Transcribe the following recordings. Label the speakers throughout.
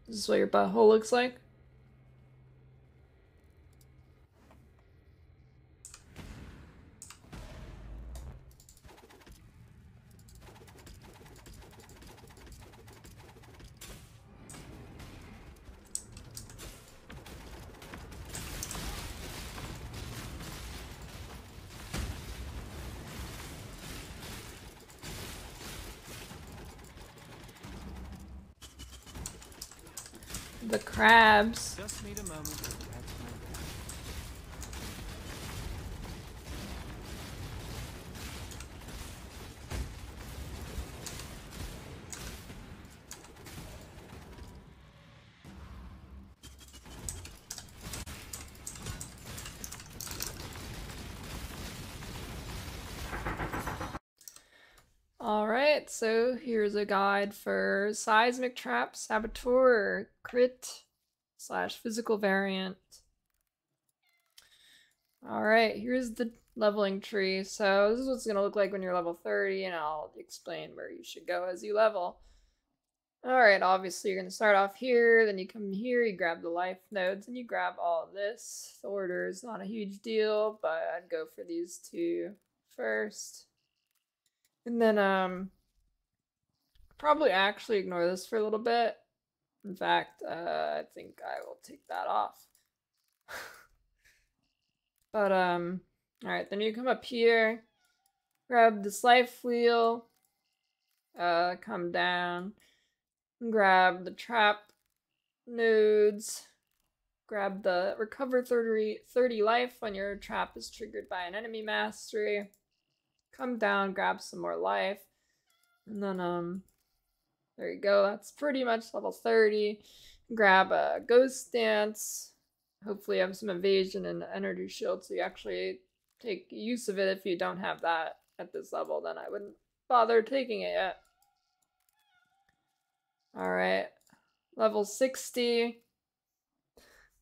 Speaker 1: This is what your butthole looks like. The crabs.
Speaker 2: Just need a moment to catch my breath.
Speaker 1: Alright, so here's a guide for Seismic Trap, Saboteur, Crit / Physical Variant. Alright, here's the leveling tree. So this is what it's going to look like when you're level 30, and I'll explain where you should go as you level. Alright, obviously you're going to start off here, then you come here, you grab the life nodes, and you grab all of this. The order is not a huge deal, but I'd go for these two first. And then, probably actually ignore this for a little bit. In fact, I think I will take that off. But, alright, then you come up here, grab this life wheel, come down, grab the trap nodes, grab the recover 30 life when your trap is triggered by an enemy mastery, come down, grab some more life, and then, there you go, that's pretty much level 30. Grab a ghost dance. Hopefully you have some evasion and energy shield so you actually take use of it. If you don't have that at this level, then I wouldn't bother taking it yet. Alright, level 60.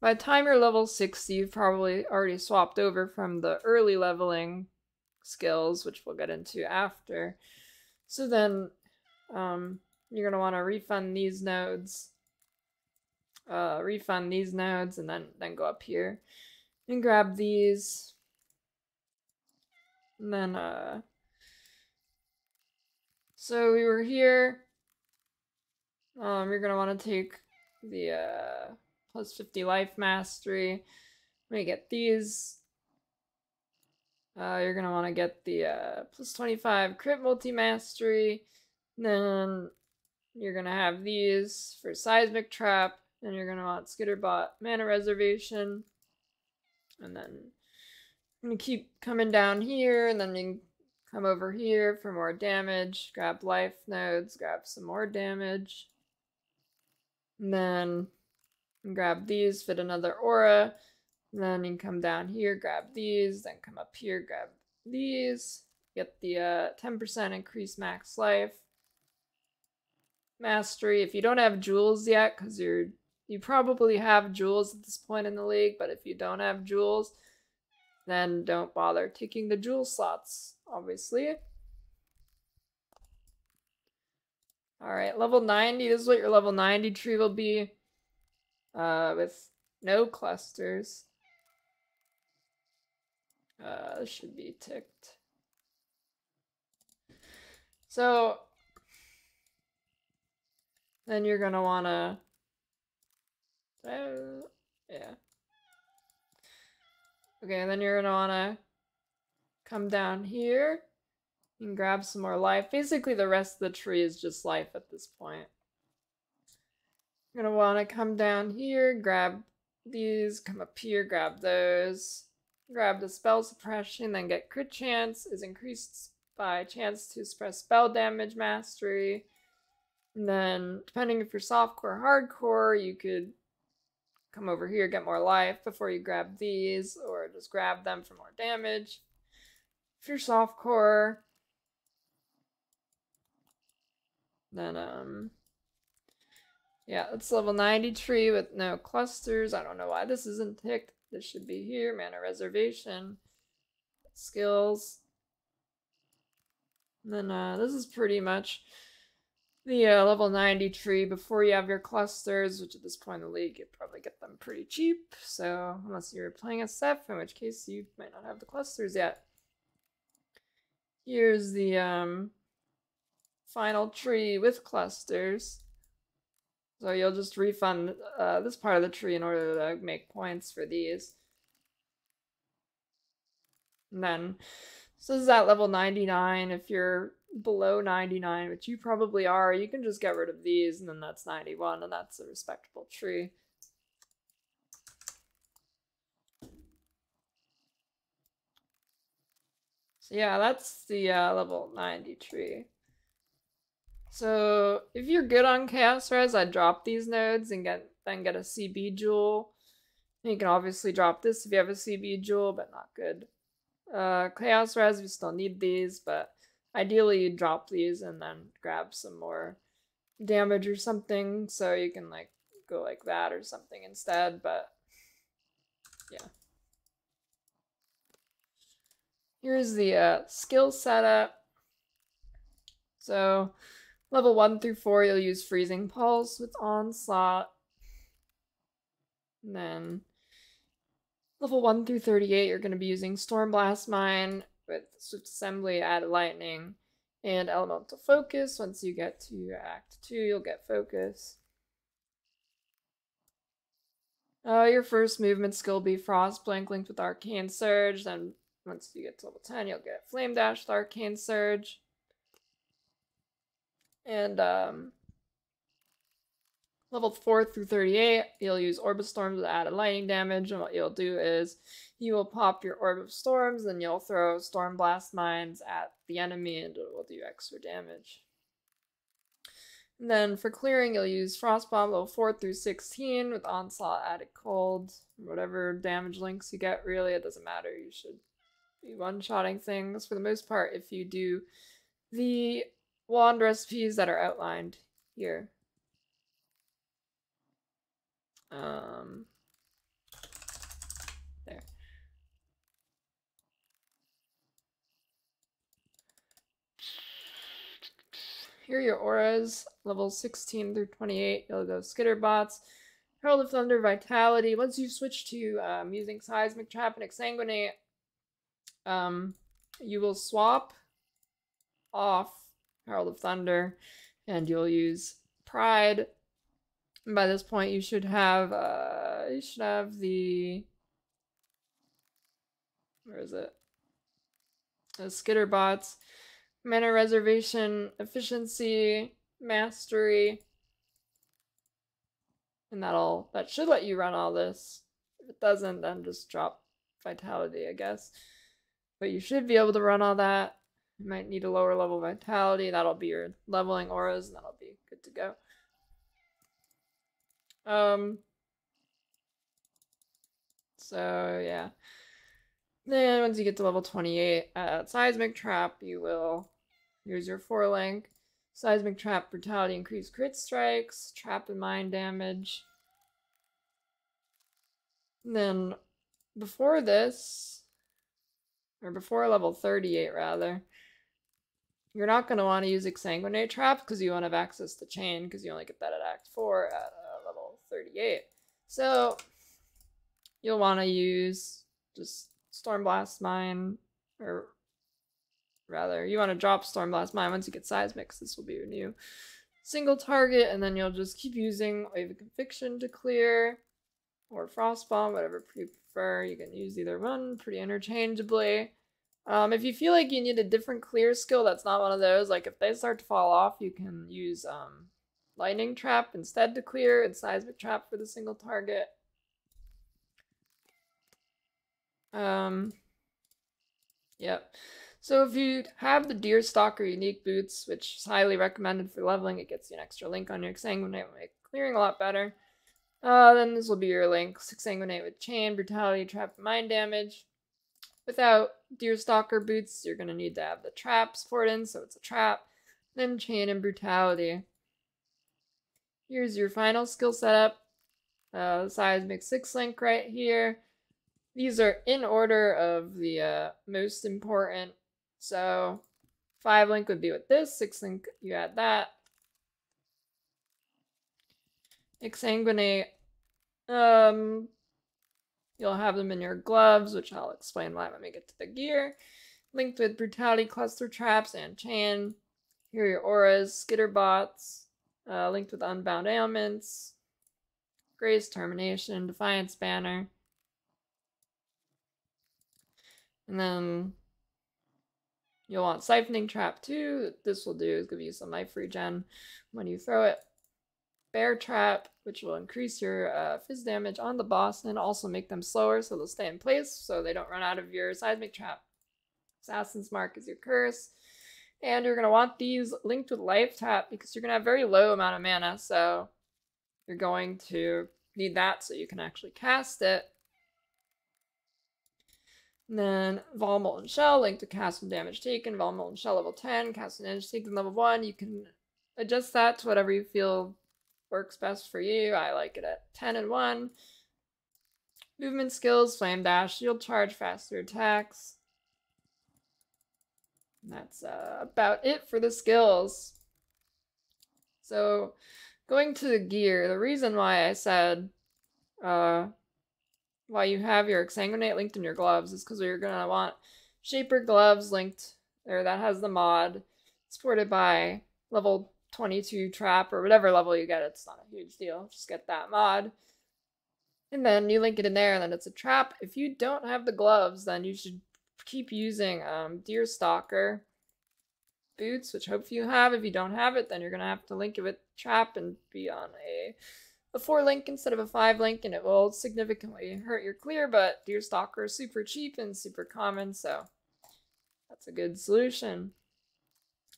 Speaker 1: By the time you're level 60, you've probably already swapped over from the early leveling skills, which we'll get into after. So then, you're going to want to refund these nodes. And then go up here and grab these. And then, so we were here. You're going to want to take the, plus 50 life mastery. Let me get these. You're going to want to get the, plus 25 crit multi-mastery. Then you're going to have these for Seismic Trap. Then you're going to want Skitterbot Mana Reservation. And then I'm going to keep coming down here. And then you can come over here for more damage. Grab life nodes. Grab some more damage. And then grab these. Fit another aura. And then you can come down here. Grab these. Then come up here. Grab these. Get the 10% increased max life mastery. If you don't have jewels yet, because you probably have jewels at this point in the league, but if you don't have jewels, then don't bother taking the jewel slots, obviously. Alright, level 90, this is what your level 90 tree will be, with no clusters. This should be ticked. So then you're gonna wanna, yeah. Okay, then you're gonna wanna come down here and grab some more life. Basically, the rest of the tree is just life at this point. You're gonna wanna come down here, grab these, come up here, grab those, grab the spell suppression, then get crit chance is increased by chance to suppress spell damage mastery. And then, depending if you're softcore or hardcore, you could come over here, get more life before you grab these, or just grab them for more damage. If you're softcore, then, yeah, it's level 90 tree with no clusters. I don't know why this isn't ticked. This should be here. Mana reservation. Skills. And then, this is pretty much the level 90 tree before you have your clusters, which at this point in the league, you'd probably get them pretty cheap. So, unless you're playing a Seth, in which case you might not have the clusters yet. Here's the final tree with clusters. So you'll just refund this part of the tree in order to make points for these. And then, so this is at level 99. If you're below 99, which you probably are, you can just get rid of these, and then that's 91, and that's a respectable tree. So yeah, that's the level 90 tree. So if you're good on Chaos Res, I'd drop these nodes and then get a CB jewel. You can obviously drop this if you have a CB jewel, but not good. Chaos Res, we still need these, but ideally you drop these and then grab some more damage or something, so you can like go like that or something instead, but yeah. Here's the skill setup. So level 1 through 4, you'll use Freezing Pulse with Onslaught. And then level 1 through 38, you're going to be using Stormblast Mine with Swift Assembly, Added Lightning, and Elemental Focus. Once you get to Act 2, you'll get Focus. Your first movement skill will be Frost Blank linked with Arcane Surge. Then once you get to level 10, you'll get Flame Dash with Arcane Surge. And level 4 through 38, you'll use Orb of Storms with added lightning damage, and what you'll do is you will pop your Orb of Storms, and you'll throw Storm Blast Mines at the enemy, and it will do extra damage. And then for clearing, you'll use Frost Bomb level 4 through 16 with Onslaught, Added Cold, whatever damage links you get, really, it doesn't matter. You should be one-shotting things for the most part if you do the wand recipes that are outlined here. There. Here are your auras, levels 16 through 28. You'll go Skitterbots, Herald of Thunder, Vitality. Once you switch to using Seismic, Trap, and Exsanguinate, you will swap off Herald of Thunder, and you'll use Pride. And by this point, you should have the, where is it? The Skitterbots, Mana Reservation, Efficiency, Mastery, and that should let you run all this. If it doesn't, then just drop Vitality, I guess. But you should be able to run all that. You might need a lower level Vitality. That'll be your leveling auras, and that'll be good to go. So yeah. Then once you get to level 28, Seismic Trap, you will use your 4-link. Seismic Trap, Brutality, increase crit strikes, trap and mine damage. And then before this, or before level 38 rather, you're not going to want to use Exsanguinate Trap because you won't have access to Chain because you only get that at Act 4 at level 38. So you'll want to use just Stormblast Mine, or rather, you want to drop Stormblast Mine once you get Seismic. This will be your new single target, and then you'll just keep using Wave of Conviction to clear, or Frostbomb, whatever you prefer. You can use either one pretty interchangeably. If you feel like you need a different clear skill that's not one of those, like if they start to fall off, you can use Lightning Trap instead to clear, and Seismic Trap for the single target. Yep. So if you have the Deerstalker unique boots, which is highly recommended for leveling, it gets you an extra link on your Exsanguinate, will make clearing a lot better. Then this will be your link. Exsanguinate with Chain, Brutality, Trap, and Mind damage. Without Deerstalker boots, you're going to need to have the Trap support in, so it's a Trap. Then Chain and Brutality. Here's your final skill setup. Seismic 6-link right here. These are in order of the most important. So 5-link would be with this, 6-link you add that. Exsanguinate. You'll have them in your gloves, which I'll explain why when we get to the gear. Linked with Brutality, Cluster Traps, and Chain. Here are your auras, Skitterbots. Linked with Unbound Ailments. Grace, Termination, Defiance Banner. And then you'll want Siphoning Trap too. What this will do is give you some life regen when you throw it. Bear Trap, which will increase your fizz damage on the boss and also make them slower so they'll stay in place so they don't run out of your Seismic Trap. Assassin's Mark is your curse. And you're going to want these linked with Life Tap because you're going to have very low amount of mana, so you're going to need that so you can actually cast it. And then Vol Molten Shell, linked to cast when damage taken. Vol Molten Shell level 10, cast when damage taken level 1. You can adjust that to whatever you feel works best for you. I like it at 10 and 1. Movement skills, Flame Dash, Shield Charge, faster attacks. And that's about it for the skills. So going to the gear, the reason why I said why you have your Exsanguinate linked in your gloves is because you're going to want Shaper gloves linked, or that has the mod, supported by level 22 trap, or whatever level you get. It's not a huge deal. Just get that mod. And then you link it in there, and then it's a trap. If you don't have the gloves, then you should keep using Deerstalker boots, which hopefully you have. If you don't have it, then you're going to have to link it with trap and be on a 4 link instead of a 5 link, and it will significantly hurt your clear, but Deerstalker is super cheap and super common, so that's a good solution.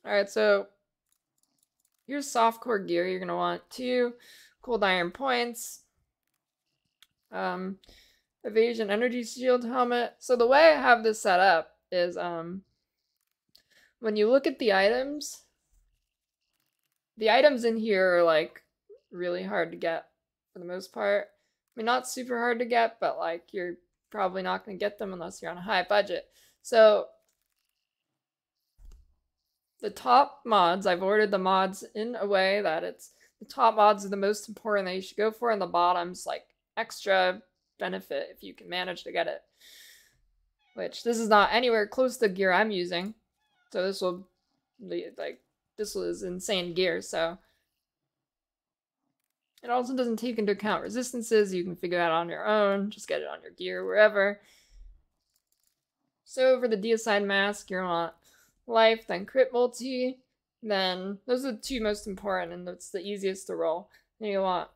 Speaker 1: Alright, so here's softcore gear. You're going to want 2 cold iron points, evasion energy shield helmet. So the way I have this set up is when you look at the items in here are like really hard to get for the most part. I mean, not super hard to get, but like you're probably not going to get them unless you're on a high budget. So the top mods, I've ordered the mods in a way that it's the top mods are the most important that you should go for, and the bottom's like extra benefit if you can manage to get it. Which this is not anywhere close to the gear I'm using. So this will be like, this is insane gear, so it also doesn't take into account resistances. You can figure that out on your own. Just get it on your gear, wherever. So for the Deicide Mask, you're gonna want life, then crit multi. Then those are the 2 most important, and that's the easiest to roll. Then you want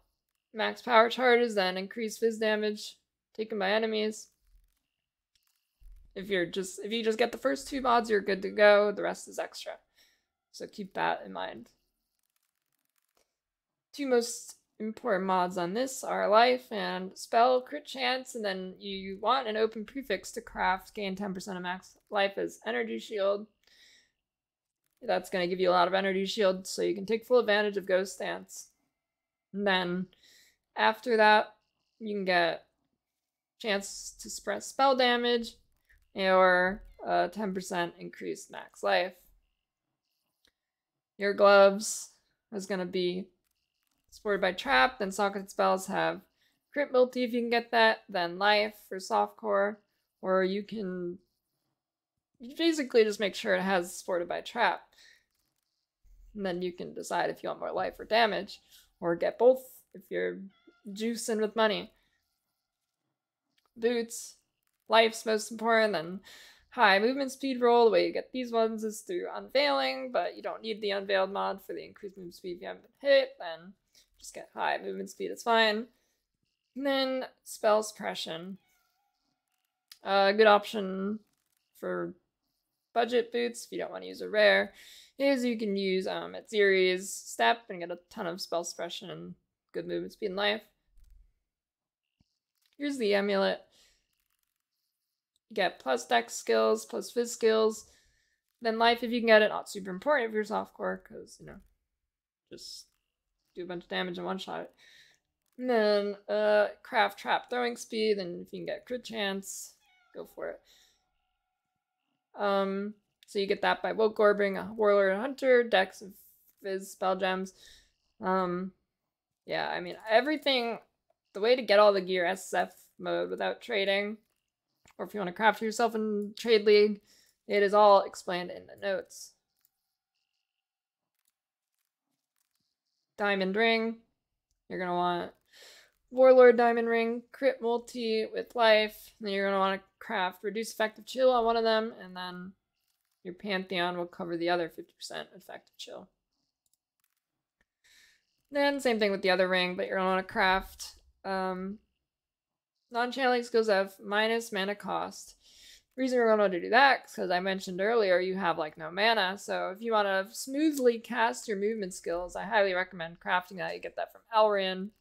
Speaker 1: max power charges, then increase fizz damage taken by enemies. If you just get the first 2 mods, you're good to go. The rest is extra. So keep that in mind. 2 most important mods on this are life and spell crit chance, and then you want an open prefix to craft, gain 10% of max life as energy shield. That's going to give you a lot of energy shield, so you can take full advantage of Ghost Stance. And then after that, you can get chance to suppress spell damage or 10% increased max life. Your gloves is going to be supported by trap, then socket spells have crit multi if you can get that, then life for softcore, or you can basically just make sure it has supported by trap. And then you can decide if you want more life or damage, or get both if you're juicing with money. Boots, life's most important, then high movement speed roll. The way you get these ones is through unveiling, but you don't need the unveiled mod for the increased movement speed if you haven't been hit, then just get high movement speed, it's fine. And then spell suppression. A good option for budget boots if you don't want to use a rare is you can use Etziri's step and get a ton of spell suppression and good movement speed and life. Here's the amulet. You get plus dex skills, plus fizz skills. Then life if you can get it, not super important if you're softcore, because, you know, just do a bunch of damage in one shot. And then craft trap throwing speed, and if you can get crit chance, go for it. So you get that by woke orbing a warlord and hunter, dex of fizz spell gems. Yeah, I mean, everything, the way to get all the gear SSF mode without trading, or if you want to craft yourself in Trade League, it is all explained in the notes. Diamond Ring, you're going to want Warlord Diamond Ring, crit multi with life, then you're going to want to craft Reduce Effective Chill on one of them, and then your Pantheon will cover the other 50% effective chill. Then same thing with the other ring, but you're going to want to craft non-channeling skills have minus mana cost. The reason we're going to do that is because I mentioned earlier you have like no mana, so if you want to smoothly cast your movement skills, I highly recommend crafting that. You get that from Elrian.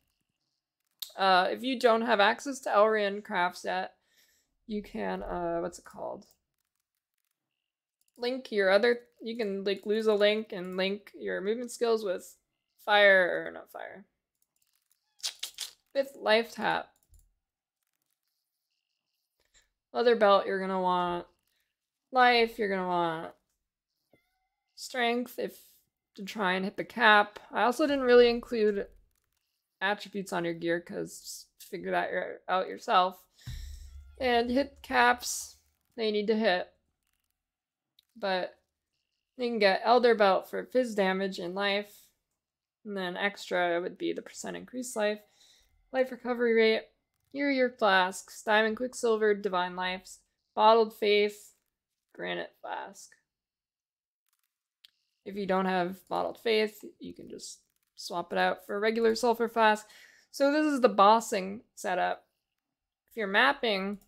Speaker 1: If you don't have access to Elrian crafts yet, you can, what's it called? Link your other, you can like lose a link and link your movement skills with fire, or not fire, with life tap. Leather belt, you're gonna want life, you're gonna want strength if to try and hit the cap. I also didn't really include attributes on your gear because figure that out yourself. And hit caps, they need to hit. But you can get Elder Belt for fizz damage and life. And then extra would be the percent increased life. Life recovery rate. Here are your flasks. Diamond Quicksilver, Divine Lives. Bottled Faith, Granite Flask. If you don't have Bottled Faith, you can just swap it out for a regular Sulfur Flask. So this is the bossing setup. If you're mapping,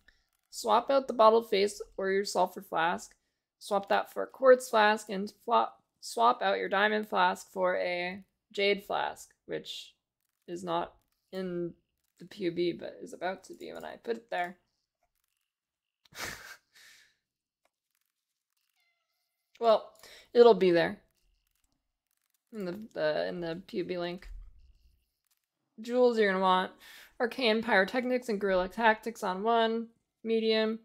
Speaker 1: swap out the Bottled Faith or your Sulfur Flask. Swap that for a Quartz Flask, and swap out your Diamond Flask for a Jade Flask, which is not in the PUB, but is about to be when I put it there. Well, it'll be there in the PUB link. Jewels you're gonna want Arcane Pyrotechnics and Guerrilla Tactics on one medium,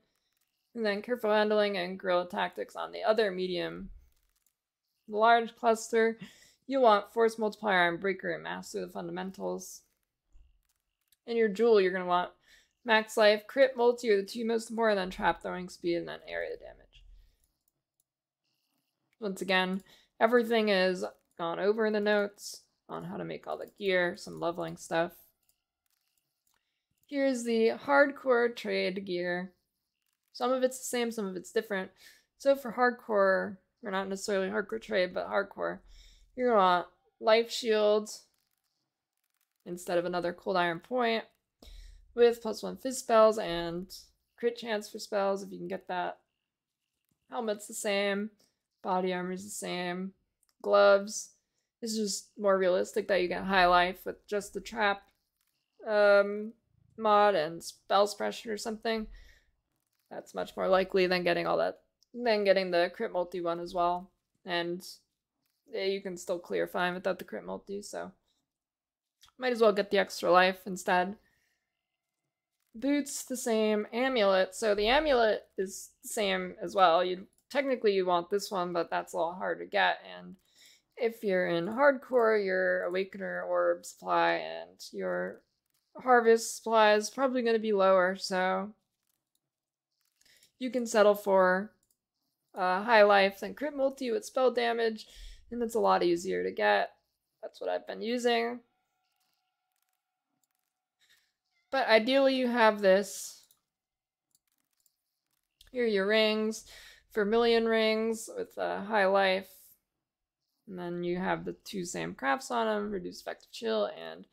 Speaker 1: and then Careful Handling and Guerrilla Tactics on the other medium. The large cluster, you want Force Multiplier and Breaker and Master the Fundamentals. In your jewel, you're going to want Max Life, Crit Multi are the two most important, then Trap Throwing Speed, and then Area Damage. Once again, everything is gone over in the notes on how to make all the gear, some leveling stuff. Here's the hardcore trade gear. Some of it's the same, some of it's different. So for hardcore, or not necessarily hardcore trade, but hardcore, you're going to want Life Shield instead of another Cold Iron Point with +1 fizz spells and crit chance for spells if you can get that. Helmet's the same. Body armor's the same. Gloves. It's just more realistic that you get high life with just the trap mod and spell suppression or something. That's much more likely than getting all that, than getting the crit multi one as well. And you can still clear fine without the crit multi, so might as well get the extra life instead. Boots the same. Amulet. So the amulet is the same as well. Technically you want this one, but that's a lot hard to get. And if you're in hardcore, your awakener orb supply and your harvest supply is probably going to be lower, so you can settle for high life and crit multi with spell damage, and it's a lot easier to get. That's what I've been using. But ideally you have this. Here are your rings. Vermilion rings with high life. And then you have the two same crafts on them, reduce effective chill and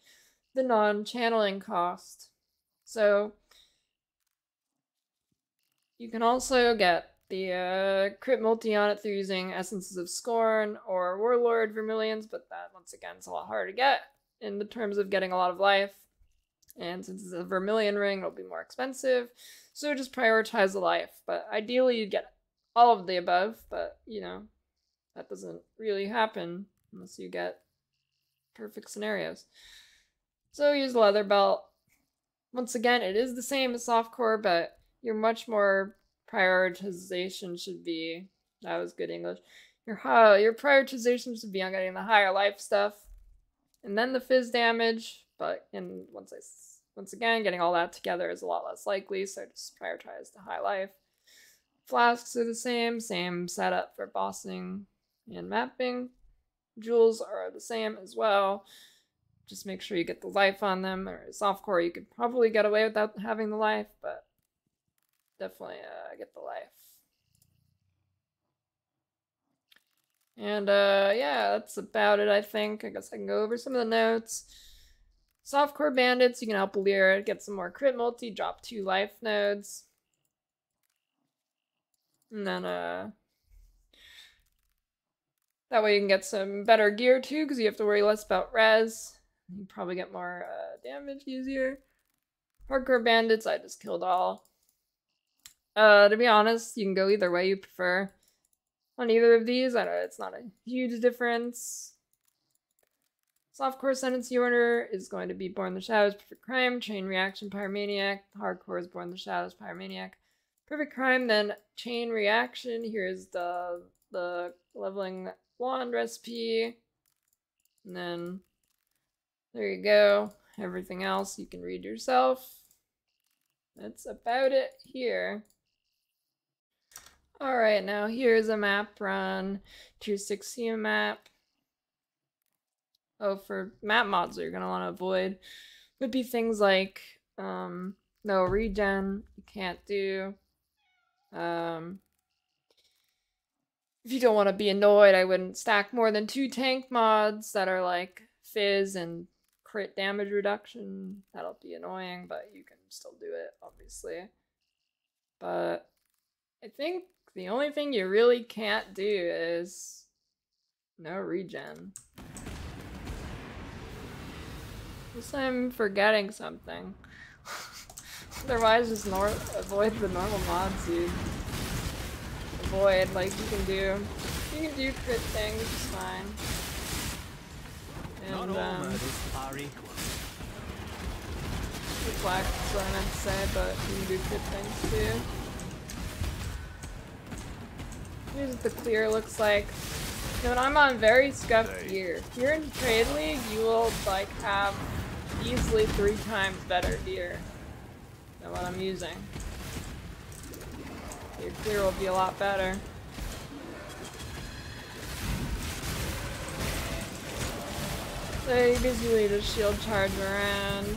Speaker 1: the non-channeling cost. So you can also get the crit multi on it through using Essences of Scorn or Warlord Vermilions, but that, once again, is a lot harder to get in the terms of getting a lot of life. And since it's a Vermilion ring, it'll be more expensive. So just prioritize the life. But ideally, you'd get all of the above, but, you know, that doesn't really happen unless you get perfect scenarios. So use the leather belt. Once again, it is the same as softcore, but your much more prioritization should be, that was good English, your prioritization should be on getting the higher life stuff. and then the fizz damage, but once again, getting all that together is a lot less likely, so just prioritize the high life. Flasks are the same setup for bossing and mapping. Jewels are the same as well. Just make sure you get the life on them. Or softcore, you could probably get away without having the life, but definitely get the life. And yeah, that's about it, I think. I guess I can go over some of the notes. Softcore bandits, you can help Lear get some more crit multi, drop 2 life nodes. And then that way you can get some better gear too, because you have to worry less about res. You probably get more damage easier. Hardcore bandits, I just killed all. To be honest, you can go either way you prefer. On either of these, I know it's not a huge difference. Softcore Sentency Order is going to be Born in the Shadows, Perfect Crime, Chain Reaction, Pyromaniac. Hardcore is Born in the Shadows, Pyromaniac. Perfect Crime, then Chain Reaction. Here's the leveling wand recipe. And then there you go. Everything else you can read yourself. That's about it here. Alright, now here's a map run. Tier 16 map. Oh, for map mods that you're going to want to avoid would be things like no regen, you can't do. If you don't want to be annoyed, I wouldn't stack more than 2 tank mods that are like fizz and crit damage reduction. That'll be annoying, but you can still do it, obviously. But I think the only thing you really can't do is no regen. Unless I'm forgetting something. Otherwise, just avoid the normal mods you avoid. Like you can do crit things, it's fine. And
Speaker 2: Not all murders are equal.
Speaker 1: Reflect is what I meant to say, but you can do crit things too. Here's what the clear looks like. You know, when I'm on very scuffed gear, if you're in Trade League, you will like have easily 3 times better gear than what I'm using. Your clear will be a lot better. So you basically just shield charge around.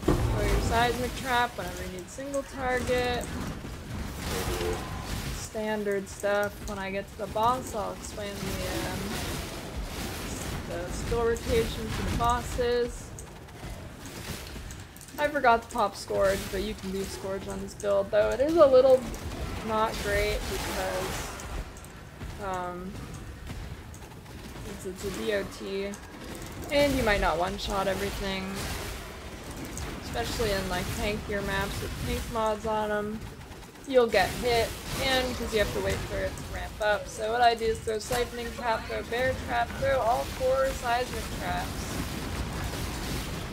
Speaker 1: Throw your seismic trap whenever you need single target. Maybe standard stuff. When I get to the boss, I'll explain the skill rotation for the bosses. I forgot to pop Scourge, but you can do Scourge on this build, though it is a little not great because it's a DOT, and you might not one-shot everything, especially in like tankier maps with tank mods on them. You'll get hit, and because you have to wait for it to ramp up. So what I do is throw Siphoning Trap, throw Bear Trap, throw all 4 Seismic Traps.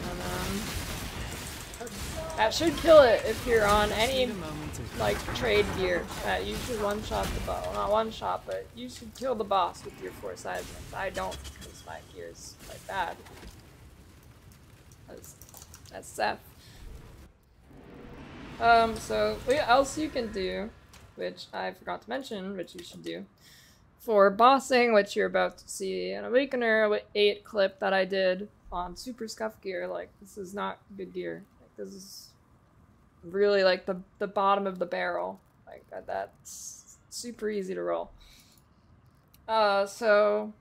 Speaker 1: And that should kill it if you're on any like trade gear. That you should one-shot the boss. Well, not one-shot, but you should kill the boss with your 4 Seismics. I don't because my gear is like bad. That's Seth. So what else you can do, which I forgot to mention, which you should do, for bossing, which you're about to see an Awakener 8 clip that I did on super scuff gear. Like, this is not good gear. Like, this is really like the bottom of the barrel. Like, that's super easy to roll. So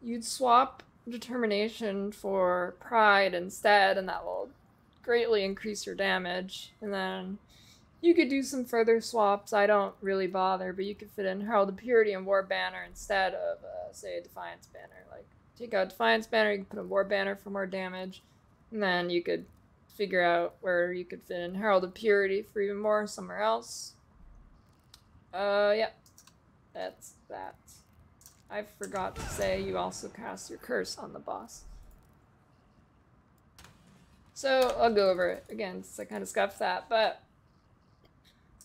Speaker 1: you'd swap Determination for Pride instead, and that will greatly increase your damage. And then you could do some further swaps. I don't really bother, but you could fit in Herald of Purity and War Banner instead of, say, a Defiance Banner. Like, take out Defiance Banner, you can put a War Banner for more damage, and then you could figure out where you could fit in Herald of Purity for even more somewhere else. Yeah, that's that. I forgot to say you also cast your curse on the boss. So I'll go over it again since I kind of scuffed that, but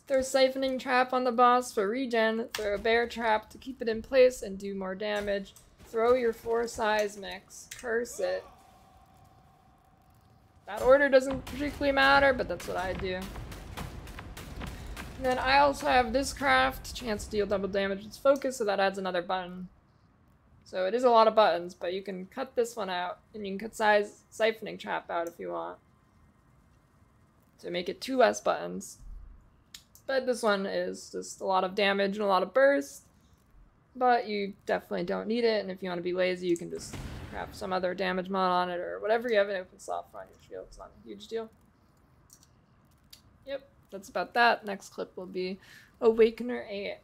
Speaker 1: throw Siphoning Trap on the boss for regen, throw a Bear Trap to keep it in place and do more damage, throw your 4 seismics, curse it. That order doesn't particularly matter, but that's what I do. And then I also have this craft, chance to deal double damage with focus, so that adds another button. So it is a lot of buttons, but you can cut this one out, and you can cut siphoning trap out if you want. To make it 2 less buttons. But this one is just a lot of damage and a lot of burst. But you definitely don't need it, and if you want to be lazy, you can just craft some other damage mod on it, or whatever you have an open slot for on your shield. It's not a huge deal. Yep, that's about that. Next clip will be Awakener 8.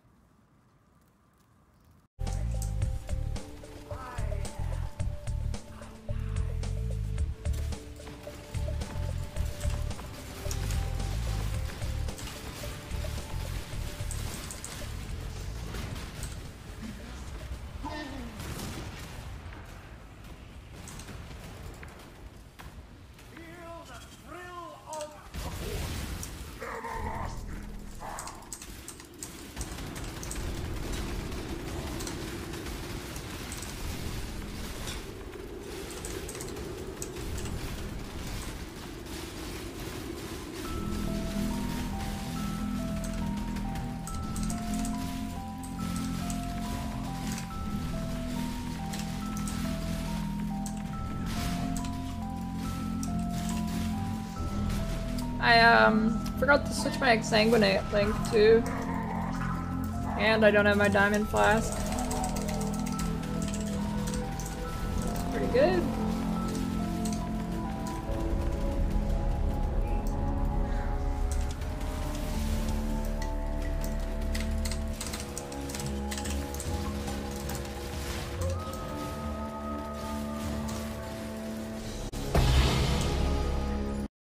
Speaker 1: I forgot to switch my exsanguinate link too. And I don't have my diamond flask. Pretty good.